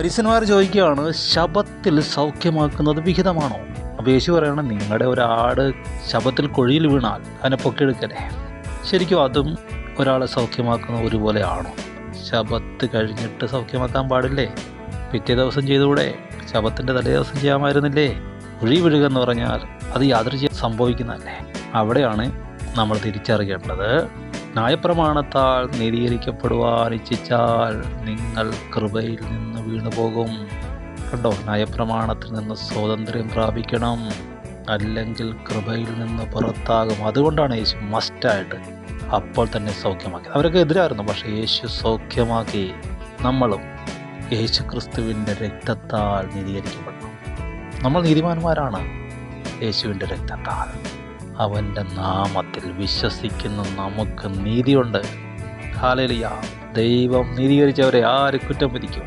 പരീശന്മാർ ചോദിക്കുകയാണ്, ശബത്തിൽ സൗഖ്യമാക്കുന്നത് വിഹിതമാണോ? അപ്പോൾ യേശു പറയണം, നിങ്ങളുടെ ഒരാട് ശബത്തിൽ കുഴിയിൽ വീണാൽ അതിനെ പൊക്കിയെടുക്കലേ. ശരിക്കും അതും ഒരാളെ സൗഖ്യമാക്കുന്ന ഒരുപോലെ ആണോ? ശബത്ത് കഴിഞ്ഞിട്ട് സൗഖ്യമാക്കാൻ പാടില്ലേ? പിറ്റേ ദിവസം ചെയ്തുകൂടെ? ശബത്തിൻ്റെ തലേ ദിവസം ചെയ്യാമായിരുന്നില്ലേ? കുഴി വീഴുക എന്ന് പറഞ്ഞാൽ അത് യാദൃച്ഛികം സംഭവിക്കുന്നതല്ലേ. അവിടെയാണ് നമ്മൾ തിരിച്ചറിയേണ്ടത്. ന്യായപ്രമാണത്താൽ നീതീകരിക്കപ്പെടുവാൻ ഇച്ഛിച്ചാൽ നിങ്ങൾ കൃപയിൽ നിന്ന് വീണു പോകും. കണ്ടോ, ന്യായപ്രമാണത്തിൽ നിന്ന് സ്വാതന്ത്ര്യം പ്രാപിക്കണം, അല്ലെങ്കിൽ കൃപയിൽ നിന്ന് പുറത്താകും. അതുകൊണ്ടാണ് യേശു മസ്റ്റായിട്ട് അപ്പോൾ തന്നെ സൗഖ്യമാക്കി. അവരൊക്കെ എതിരായിരുന്നു, പക്ഷേ യേശു സൗഖ്യമാക്കി. നമ്മളും യേശു ക്രിസ്തുവിൻ്റെ രക്തത്താൽ നീതീകരിക്കപ്പെടുന്നു. നമ്മൾ നീതിമാന്മാരാണ് യേശുവിൻ്റെ രക്തത്താൽ. അവൻ്റെ നാമത്തിൽ വിശ്വസിക്കുന്ന നമുക്ക് നീതിയുണ്ട്. ഹല്ലേലൂയ. ദൈവം നീതീകരിച്ചവരെ ആര് കുറ്റം വിധിക്കും?